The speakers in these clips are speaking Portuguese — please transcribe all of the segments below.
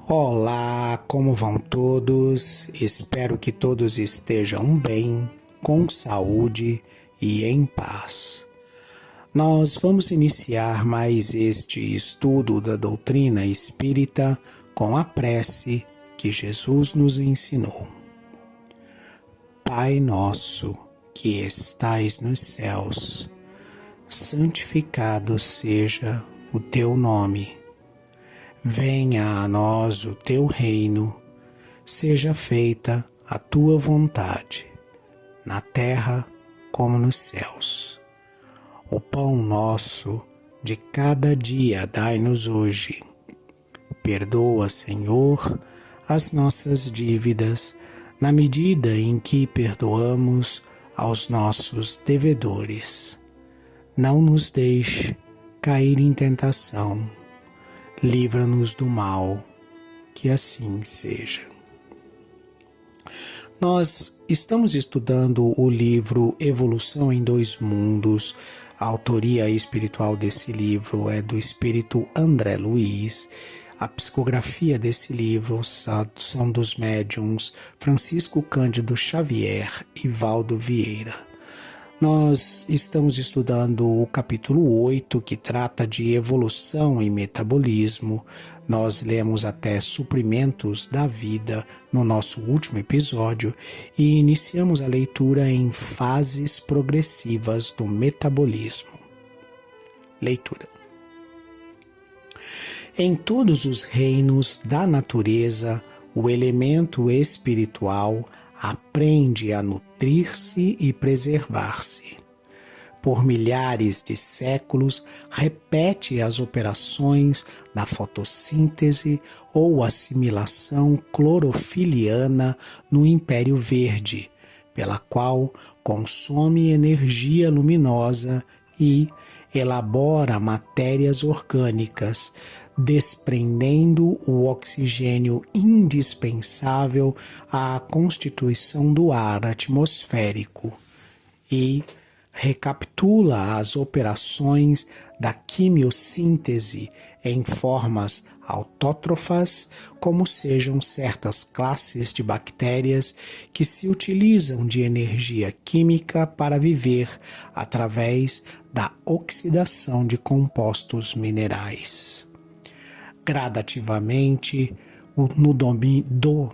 Olá, como vão todos? Espero que todos estejam bem, com saúde e em paz. Nós vamos iniciar mais este estudo da doutrina espírita com a prece que Jesus nos ensinou. Pai nosso, que estais nos céus, santificado seja o teu nome. Venha a nós o teu reino, seja feita a tua vontade, na terra como nos céus. O pão nosso de cada dia dai-nos hoje. Perdoa, Senhor, as nossas dívidas, na medida em que perdoamos aos nossos devedores. Não nos deixe cair em tentação. Livra-nos do mal, que assim seja. Nós estamos estudando o livro Evolução em Dois Mundos. A autoria espiritual desse livro é do espírito André Luiz. A psicografia desse livro são dos médiuns Francisco Cândido Xavier e Valdo Vieira. Nós estamos estudando o capítulo 8, que trata de evolução e metabolismo. Nós lemos até suprimentos da vida no nosso último episódio e iniciamos a leitura em fases progressivas do metabolismo. Leitura. Em todos os reinos da natureza, o elemento espiritual aprende a nutrir-se e preservar-se. Por milhares de séculos, repete as operações da fotossíntese ou assimilação clorofiliana no Império Verde, pela qual consome energia luminosa e elabora matérias orgânicas, desprendendo o oxigênio indispensável à constituição do ar atmosférico e recapitula as operações da quimiossíntese em formas autótrofas, como sejam certas classes de bactérias que se utilizam de energia química para viver através da oxidação de compostos minerais. Gradativamente, no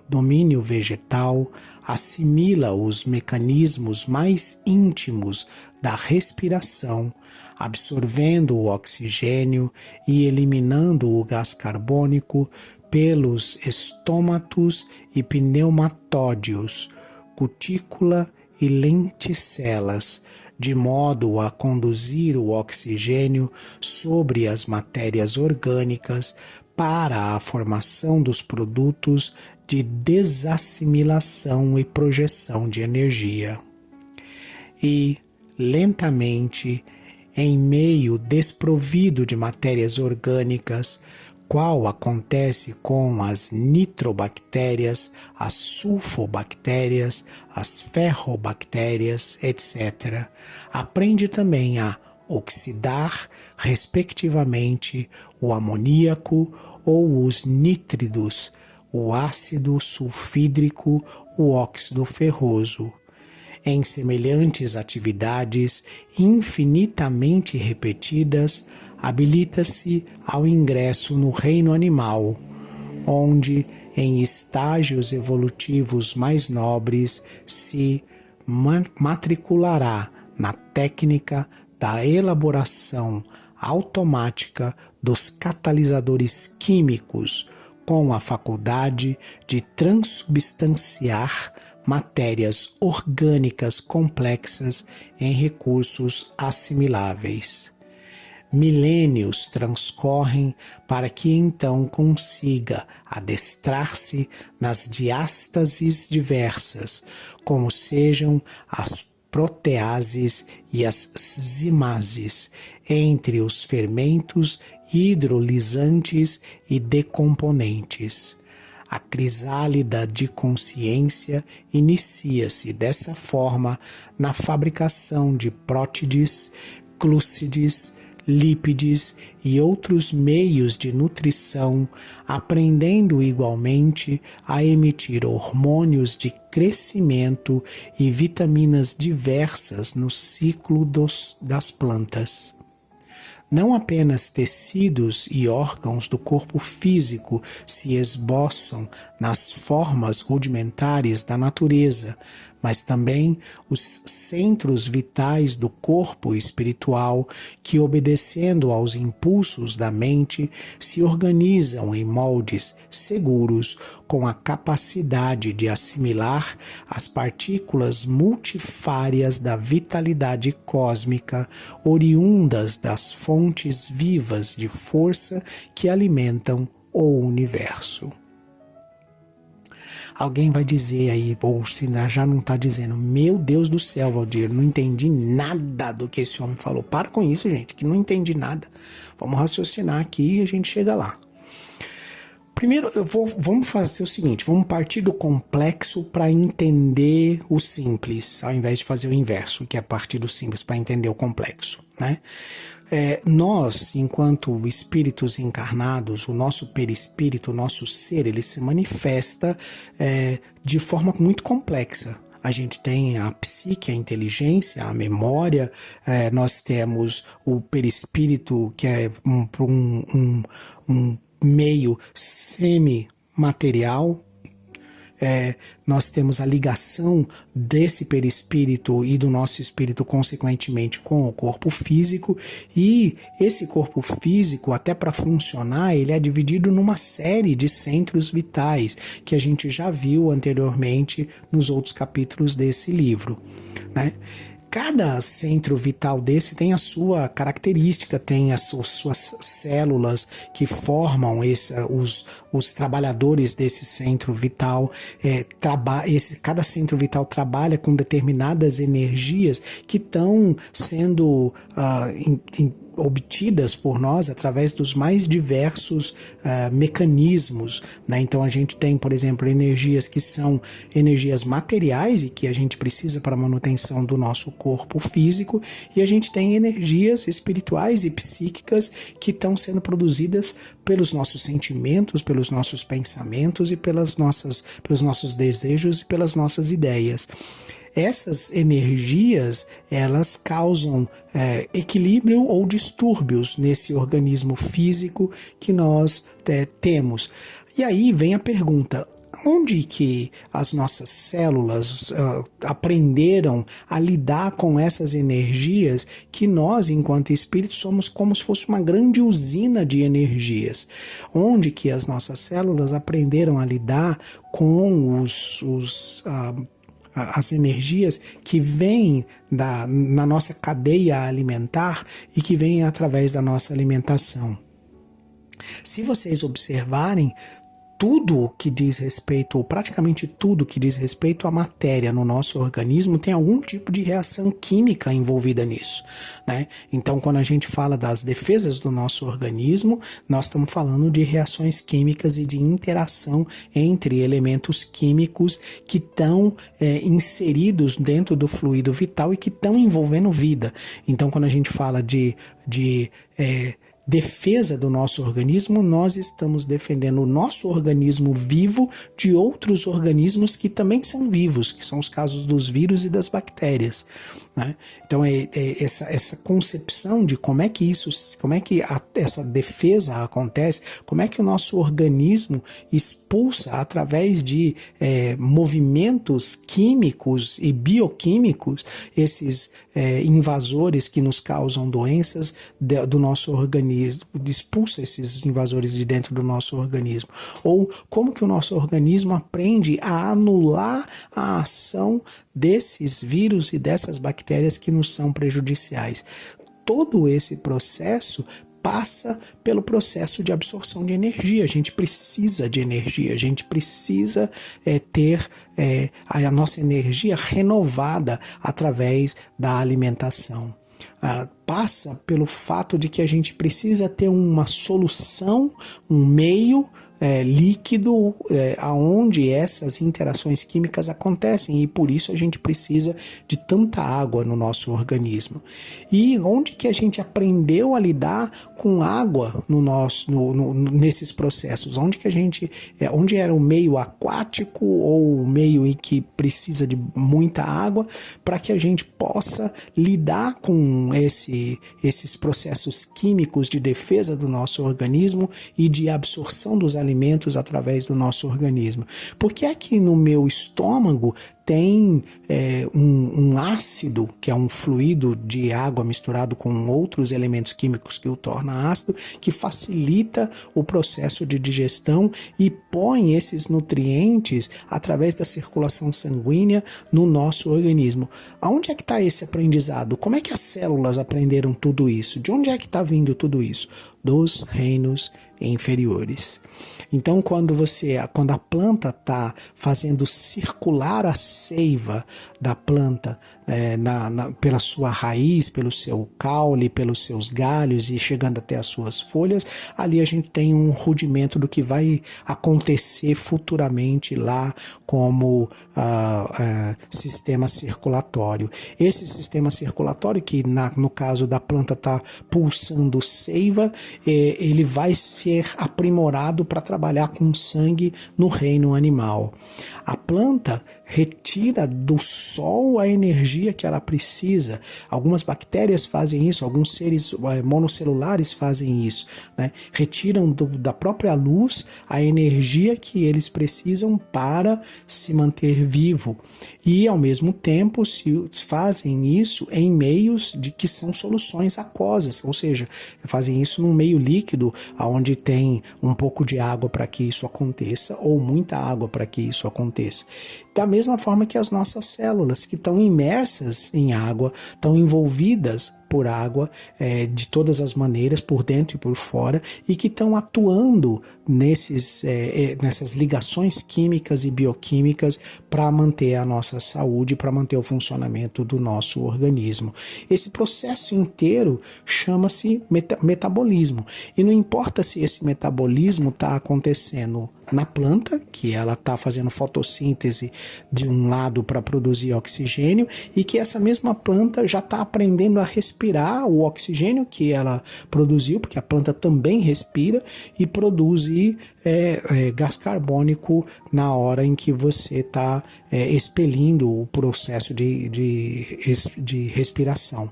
domínio vegetal, assimila os mecanismos mais íntimos da respiração, absorvendo o oxigênio e eliminando o gás carbônico pelos estômatos e pneumatódios, cutícula e lenticelas, de modo a conduzir o oxigênio sobre as matérias orgânicas para a formação dos produtos de desassimilação e projeção de energia. E, lentamente, em meio desprovido de matérias orgânicas, qual acontece com as nitrobactérias, as sulfobactérias, as ferrobactérias, etc., aprende também a oxidar, respectivamente, o amoníaco ou os nítridos, o ácido sulfídrico, o óxido ferroso. Em semelhantes atividades infinitamente repetidas, habilita-se ao ingresso no reino animal, onde, em estágios evolutivos mais nobres, se matriculará na técnica da elaboração automática dos catalisadores químicos, com a faculdade de transubstanciar matérias orgânicas complexas em recursos assimiláveis. Milênios transcorrem para que então consiga adestrar-se nas diástases diversas, como sejam as proteases e as zimases, entre os fermentos hidrolisantes e decomponentes. A crisálida de consciência inicia-se dessa forma na fabricação de prótides, clúcides, lípides e outros meios de nutrição, aprendendo igualmente a emitir hormônios de crescimento e vitaminas diversas no ciclo das plantas. Não apenas tecidos e órgãos do corpo físico se esboçam nas formas rudimentares da natureza, mas também os centros vitais do corpo espiritual que, obedecendo aos impulsos da mente, se organizam em moldes seguros com a capacidade de assimilar as partículas multifárias da vitalidade cósmica oriundas das fontes vivas de força que alimentam o universo. Alguém vai dizer aí, ou se já não está dizendo, meu Deus do céu, Valdir, não entendi nada do que esse homem falou. Para com isso, gente, que não entendi nada. Vamos raciocinar aqui e a gente chega lá. Primeiro, vamos fazer o seguinte, vamos partir do complexo para entender o simples, ao invés de fazer o inverso, que é partir do simples para entender o complexo, né? Nós, enquanto espíritos encarnados, o nosso perispírito, o nosso ser, ele se manifesta de forma muito complexa. A gente tem a psique, a inteligência, a memória, nós temos o perispírito, que é um meio semi-material. Nós temos a ligação desse perispírito e do nosso espírito, consequentemente, com o corpo físico, e esse corpo físico, até para funcionar, ele é dividido numa série de centros vitais, que a gente já viu anteriormente nos outros capítulos desse livro, né? Cada centro vital desse tem a sua característica, tem as suas células que formam os trabalhadores desse centro vital. Cada centro vital trabalha com determinadas energias que estão sendo obtidas por nós através dos mais diversos mecanismos, né? Então a gente tem, por exemplo, energias que são energias materiais e que a gente precisa para a manutenção do nosso corpo físico, e a gente tem energias espirituais e psíquicas que estão sendo produzidas pelos nossos sentimentos, pelos nossos pensamentos e pelos nossos desejos e pelas nossas ideias. Essas energias, elas causam equilíbrio ou distúrbios nesse organismo físico que nós temos. E aí vem a pergunta: onde que as nossas células aprenderam a lidar com essas energias que nós, enquanto espíritos, somos como se fosse uma grande usina de energias? Onde que as nossas células aprenderam a lidar com as energias que vêm na nossa cadeia alimentar e que vêm através da nossa alimentação? Se vocês observarem, tudo que diz respeito, ou praticamente tudo que diz respeito à matéria no nosso organismo tem algum tipo de reação química envolvida nisso, né? Então, quando a gente fala das defesas do nosso organismo, nós estamos falando de reações químicas e de interação entre elementos químicos que estão inseridos dentro do fluido vital e que estão envolvendo vida. Então, quando a gente fala de defesa do nosso organismo, nós estamos defendendo o nosso organismo vivo de outros organismos que também são vivos, que são os casos dos vírus e das bactérias, né? Então essa concepção de como é que essa defesa acontece, como é que o nosso organismo expulsa através de movimentos químicos e bioquímicos esses invasores que nos causam doenças do nosso organismo, expulsa esses invasores de dentro do nosso organismo, ou como que o nosso organismo aprende a anular a ação desses vírus e dessas bactérias que nos são prejudiciais. Todo esse processo passa pelo processo de absorção de energia. A gente precisa de energia, a gente precisa ter a nossa energia renovada através da alimentação. Passa pelo fato de que a gente precisa ter uma solução, um meio líquido aonde essas interações químicas acontecem, e por isso a gente precisa de tanta água no nosso organismo. E onde que a gente aprendeu a lidar com água nesses processos? Onde era o meio aquático ou o meio em que precisa de muita água para que a gente possa lidar com esses processos químicos de defesa do nosso organismo e de absorção dos alimentos através do nosso organismo. Por que é que no meu estômago tem um ácido, que é um fluido de água misturado com outros elementos químicos que o torna ácido, que facilita o processo de digestão e põe esses nutrientes através da circulação sanguínea no nosso organismo? Aonde é que está esse aprendizado? Como é que as células aprenderam tudo isso? De onde é que está vindo tudo isso? Dos reinos inferiores. Então, quando a planta está fazendo circular a seiva da planta pela sua raiz, pelo seu caule, pelos seus galhos e chegando até as suas folhas, ali a gente tem um rudimento do que vai acontecer futuramente lá como sistema circulatório. Esse sistema circulatório, que no caso da planta está pulsando seiva, ele vai ser aprimorado para trabalhar com sangue no reino animal. A planta retira do sol a energia que ela precisa. Algumas bactérias fazem isso, alguns seres monocelulares fazem isso, né? Retiram da própria luz a energia que eles precisam para se manter vivo. E, ao mesmo tempo, se fazem isso em meios que são soluções aquosas, ou seja, fazem isso num meio líquido, onde tem um pouco de água para que isso aconteça, ou muita água para que isso aconteça. Da mesma forma que as nossas células, que estão imersas em água, estão envolvidas por água de todas as maneiras, por dentro e por fora, e que estão atuando nessas ligações químicas e bioquímicas para manter a nossa saúde, para manter o funcionamento do nosso organismo. Esse processo inteiro chama-se metabolismo. E não importa se esse metabolismo está acontecendo na planta, que ela está fazendo fotossíntese de um lado para produzir oxigênio, e que essa mesma planta já está aprendendo a respirar o oxigênio que ela produziu, porque a planta também respira, e produzir gás carbônico na hora em que você está expelindo o processo de respiração.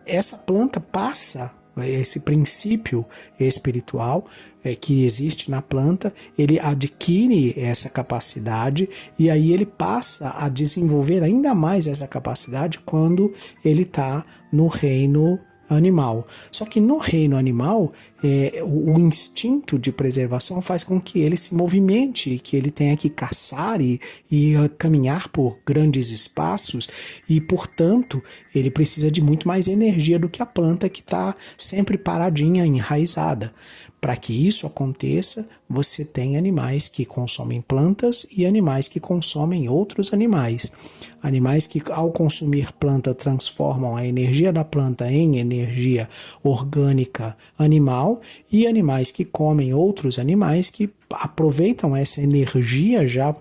Essa planta passa esse princípio espiritual que existe na planta, ele adquire essa capacidade e aí ele passa a desenvolver ainda mais essa capacidade quando ele está no reino animal. Só que no reino animal, o instinto de preservação faz com que ele se movimente, que ele tenha que caçar e caminhar por grandes espaços e, portanto, ele precisa de muito mais energia do que a planta que está sempre paradinha, enraizada. Para que isso aconteça, você tem animais que consomem plantas e animais que consomem outros animais. Animais que, ao consumir planta, transformam a energia da planta em energia orgânica animal, e animais que comem outros animais que aproveitam essa energia já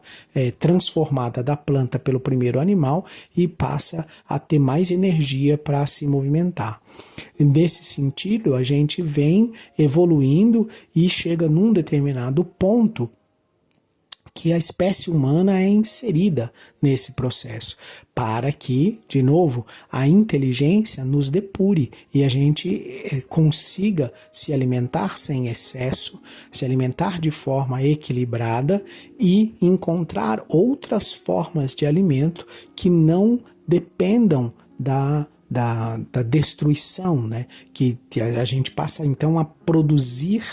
transformada da planta pelo primeiro animal e passa a ter mais energia para se movimentar. Nesse sentido, a gente vem evoluindo e chega num determinado ponto que a espécie humana é inserida nesse processo, para que, de novo, a inteligência nos depure e a gente consiga se alimentar sem excesso, se alimentar de forma equilibrada e encontrar outras formas de alimento que não dependam da destruição, né? Que a gente passa então a produzir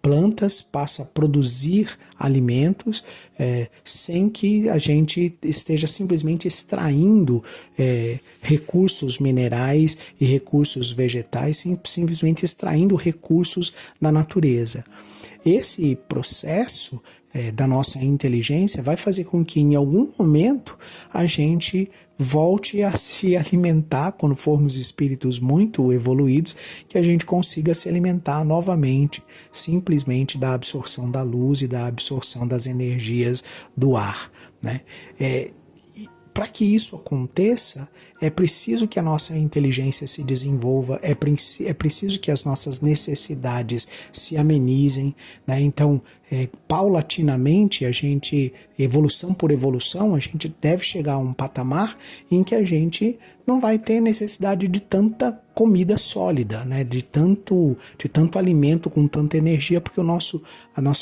plantas, passa a produzir alimentos sem que a gente esteja simplesmente extraindo recursos minerais e recursos vegetais, simplesmente extraindo recursos da natureza. esse processo da nossa inteligência vai fazer com que em algum momento a gente volte a se alimentar, quando formos espíritos muito evoluídos, que a gente consiga se alimentar novamente, simplesmente da absorção da luz e da absorção das energias do ar, né? Para que isso aconteça, é preciso que a nossa inteligência se desenvolva, é preciso que as nossas necessidades se amenizem, né? Então, paulatinamente, evolução por evolução, a gente deve chegar a um patamar em que a gente não vai ter necessidade de tanta comida sólida, né? de tanto alimento com tanta energia, porque o nosso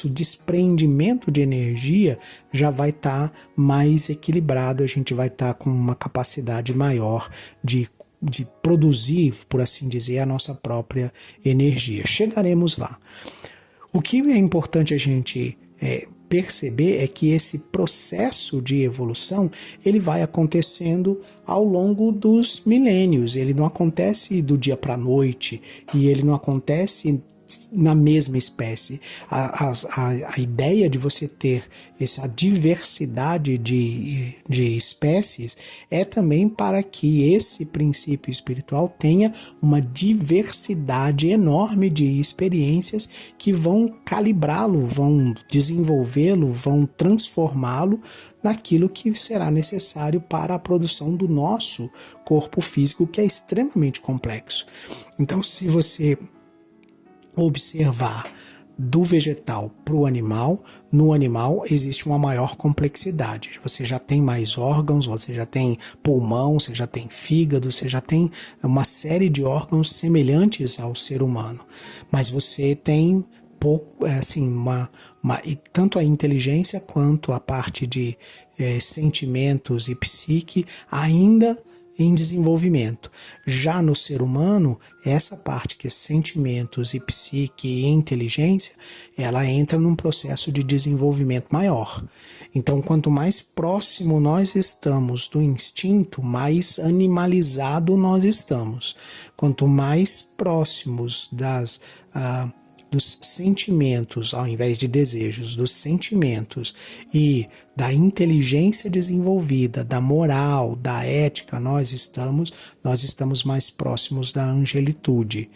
desprendimento de energia já vai estar mais equilibrado, a gente vai estar com uma capacidade maior de produzir, por assim dizer, a nossa própria energia. Chegaremos lá. O que é importante a gente perceber é que esse processo de evolução ele vai acontecendo ao longo dos milênios. Ele não acontece do dia para a noite e ele não acontece na mesma espécie. A ideia de você ter essa diversidade de espécies é também para que esse princípio espiritual tenha uma diversidade enorme de experiências que vão calibrá-lo, vão desenvolvê-lo, vão transformá-lo naquilo que será necessário para a produção do nosso corpo físico, que é extremamente complexo. Então, se você observar do vegetal para o animal, no animal existe uma maior complexidade. Você já tem mais órgãos, você já tem pulmão, você já tem fígado, você já tem uma série de órgãos semelhantes ao ser humano. Mas você tem pouco, assim, e tanto a inteligência quanto a parte de sentimentos e psique ainda em desenvolvimento. Já no ser humano, essa parte que é sentimentos e psique e inteligência, ela entra num processo de desenvolvimento maior. Então, quanto mais próximo nós estamos do instinto, mais animalizado nós estamos. Quanto mais próximos dos sentimentos, ao invés de desejos, dos sentimentos e da inteligência desenvolvida, da moral, da ética, nós estamos mais próximos da angelitude.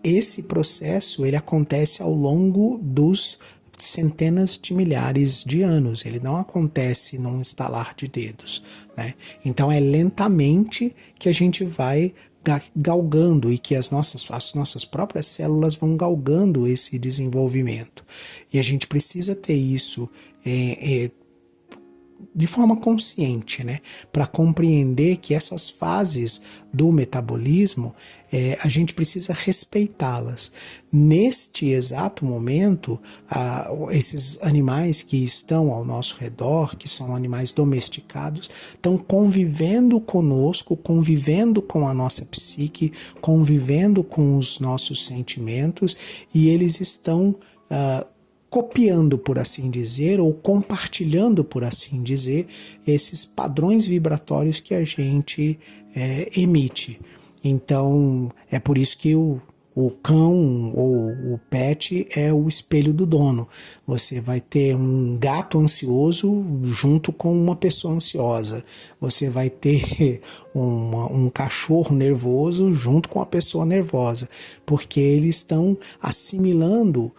Esse processo ele acontece ao longo dos centenas de milhares de anos, ele não acontece num estalar de dedos, né? Então é lentamente que a gente vai galgando e que as nossas próprias células vão galgando esse desenvolvimento. E a gente precisa ter isso de forma consciente, né? Para compreender que essas fases do metabolismo, a gente precisa respeitá-las. Neste exato momento, esses animais que estão ao nosso redor, que são animais domesticados, estão convivendo conosco, convivendo com a nossa psique, convivendo com os nossos sentimentos, e eles estão copiando, por assim dizer, ou compartilhando, por assim dizer, esses padrões vibratórios que a gente emite. Então, é por isso que o cão ou o pet é o espelho do dono. Você vai ter um gato ansioso junto com uma pessoa ansiosa. Você vai ter um cachorro nervoso junto com a pessoa nervosa, porque eles estão assimilando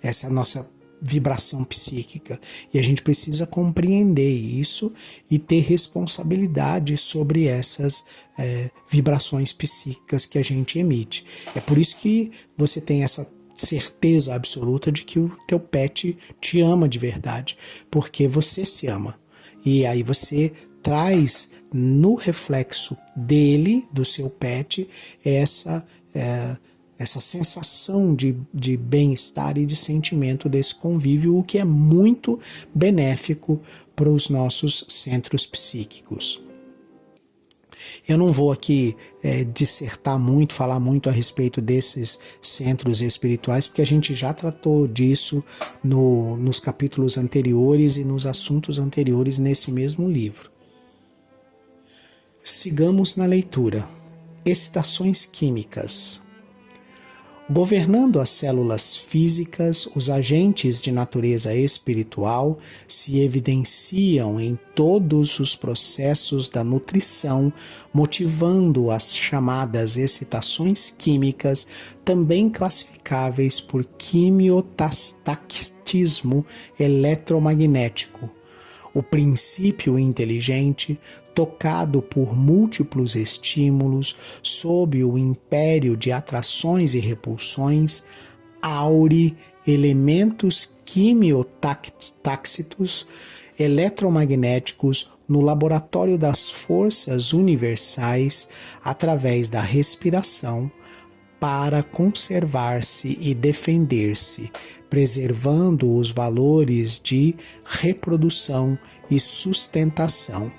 essa nossa vibração psíquica. E a gente precisa compreender isso e ter responsabilidade sobre essas vibrações psíquicas que a gente emite. É por isso que você tem essa certeza absoluta de que o teu pet te ama de verdade, porque você se ama. E aí você traz no reflexo dele, do seu pet, essa sensação de bem-estar e de sentimento desse convívio, o que é muito benéfico para os nossos centros psíquicos. Eu não vou aqui dissertar muito, falar muito a respeito desses centros espirituais, porque a gente já tratou disso nos capítulos anteriores e nos assuntos anteriores nesse mesmo livro. Sigamos na leitura. Excitações químicas. Governando as células físicas, os agentes de natureza espiritual se evidenciam em todos os processos da nutrição, motivando as chamadas excitações químicas, também classificáveis por quimiotaxismo eletromagnético. O princípio inteligente, tocado por múltiplos estímulos, sob o império de atrações e repulsões, aure elementos quimiotáxitos eletromagnéticos no laboratório das forças universais através da respiração para conservar-se e defender-se, preservando os valores de reprodução e sustentação.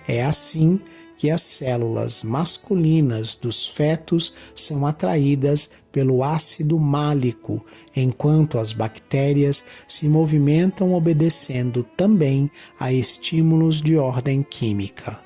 É assim que as células masculinas dos fetos são atraídas pelo ácido málico, enquanto as bactérias se movimentam obedecendo também a estímulos de ordem química.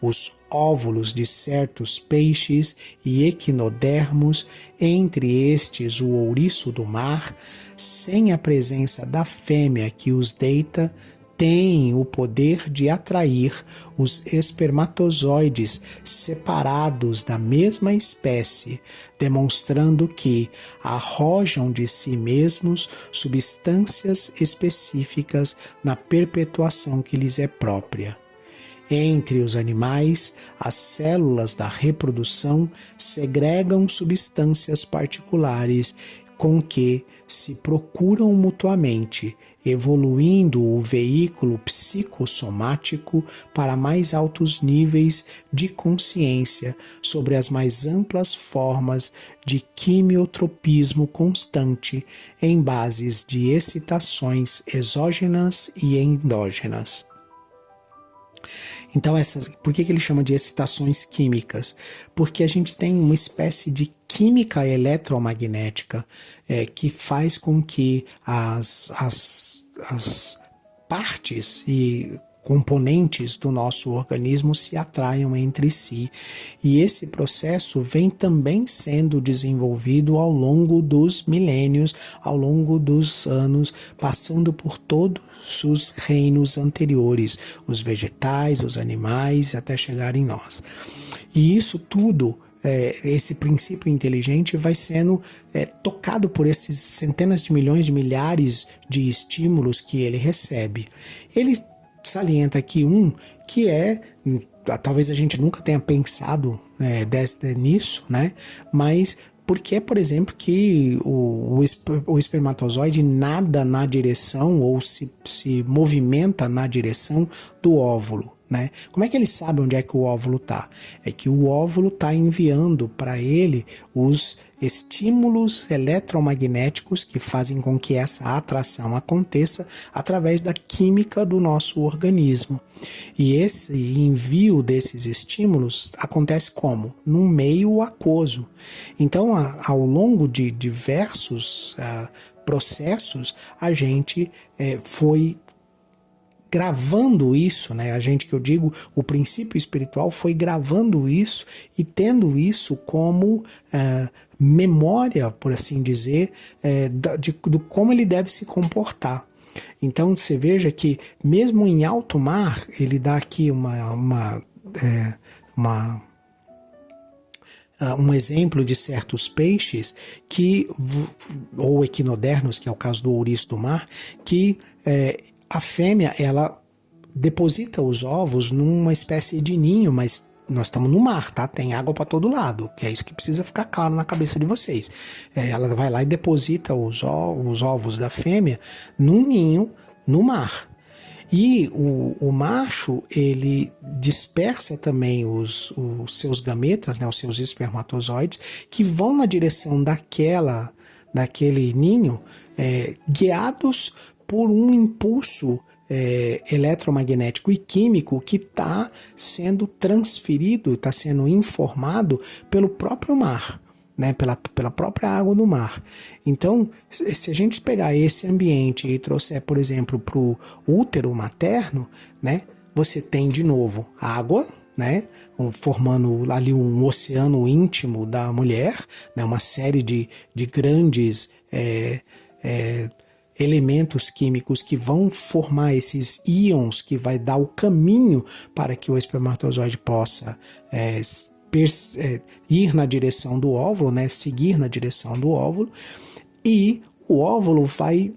Os óvulos de certos peixes e equinodermos, entre estes o ouriço do mar, sem a presença da fêmea que os deita, têm o poder de atrair os espermatozoides separados da mesma espécie, demonstrando que arrojam de si mesmos substâncias específicas na perpetuação que lhes é própria. Entre os animais, as células da reprodução segregam substâncias particulares com que se procuram mutuamente, evoluindo o veículo psicossomático para mais altos níveis de consciência sobre as mais amplas formas de quimiotropismo constante em bases de excitações exógenas e endógenas. Então, por que ele chama de excitações químicas? Porque a gente tem uma espécie de química eletromagnética que faz com que as partes e componentes do nosso organismo se atraiam entre si. E esse processo vem também sendo desenvolvido ao longo dos milênios, ao longo dos anos, passando por todos os reinos anteriores, os vegetais, os animais, até chegar em nós. E isso tudo, esse princípio inteligente vai sendo tocado por esses centenas de milhões de milhares de estímulos que ele recebe. Ele salienta aqui que talvez a gente nunca tenha pensado nisso, né? Mas porque, por exemplo, que o espermatozoide nada na direção ou se movimenta na direção do óvulo, né? Como é que ele sabe onde é que o óvulo está? É que o óvulo está enviando para ele os estímulos eletromagnéticos que fazem com que essa atração aconteça através da química do nosso organismo. E esse envio desses estímulos acontece como? Num meio aquoso. Então, ao longo de diversos processos, a gente foi gravando isso, né? A gente, que eu digo, o princípio espiritual foi gravando isso e tendo isso como memória, por assim dizer, de como ele deve se comportar. Então você veja que mesmo em alto mar, ele dá aqui um exemplo de certos peixes ou equinodermos, que é o caso do ouriço do mar, que a fêmea, ela deposita os ovos numa espécie de ninho, mas nós estamos no mar, tá? Tem água para todo lado, que é isso que precisa ficar claro na cabeça de vocês. Ela vai lá e deposita os ovos da fêmea num ninho no mar. E o macho, ele dispersa também os seus gametas, né, os seus espermatozoides, que vão na direção daquele ninho, guiados por um impulso eletromagnético e químico que está sendo transferido, está sendo informado pelo próprio mar, né, pela própria água do mar. Então, se a gente pegar esse ambiente e trouxer, por exemplo, para o útero materno, né, você tem de novo água, né, formando ali um oceano íntimo da mulher, né, uma série de grandes elementos químicos que vão formar esses íons, que vai dar o caminho para que o espermatozoide possa ir na direção do óvulo, né, seguir na direção do óvulo, e o óvulo vai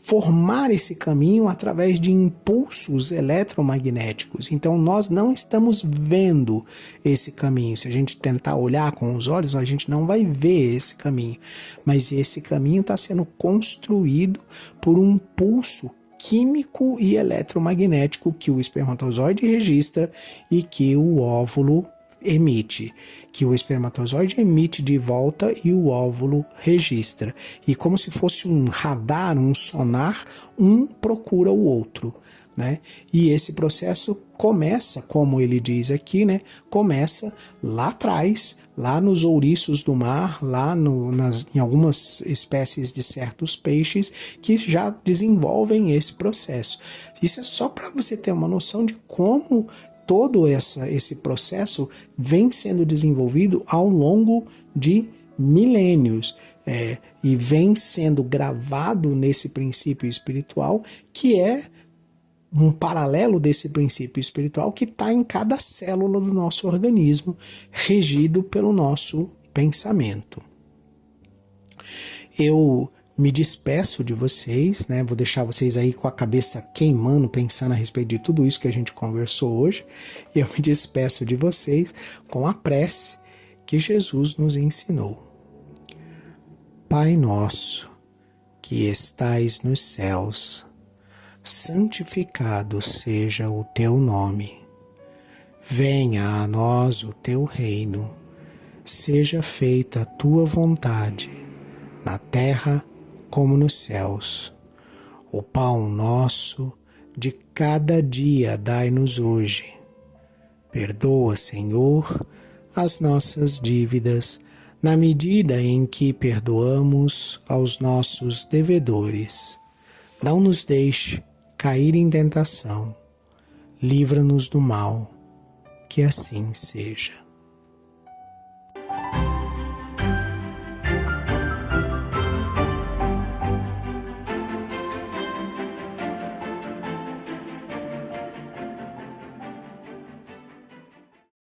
formar esse caminho através de impulsos eletromagnéticos. Então nós não estamos vendo esse caminho. Se a gente tentar olhar com os olhos, a gente não vai ver esse caminho. Mas esse caminho está sendo construído por um pulso químico e eletromagnético que o espermatozoide registra e que o óvulo emite, que o espermatozoide emite de volta e o óvulo registra. E como se fosse um radar, um sonar, um procura o outro, né? E esse processo começa, como ele diz aqui, né? Começa lá atrás, lá nos ouriços do mar, lá em algumas espécies de certos peixes que já desenvolvem esse processo. Isso é só para você ter uma noção de como todo esse processo vem sendo desenvolvido ao longo de milênios e vem sendo gravado nesse princípio espiritual, que é um paralelo desse princípio espiritual que está em cada célula do nosso organismo, regido pelo nosso pensamento. Eu me despeço de vocês, né? Vou deixar vocês aí com a cabeça queimando, pensando a respeito de tudo isso que a gente conversou hoje. E eu me despeço de vocês com a prece que Jesus nos ensinou. Pai nosso, que estais nos céus, santificado seja o teu nome. Venha a nós o teu reino. Seja feita a tua vontade, na terra como nos céus. O pão nosso de cada dia dai-nos hoje. Perdoa, Senhor, as nossas dívidas, na medida em que perdoamos aos nossos devedores. Não nos deixe cair em tentação. Livra-nos do mal, que assim seja.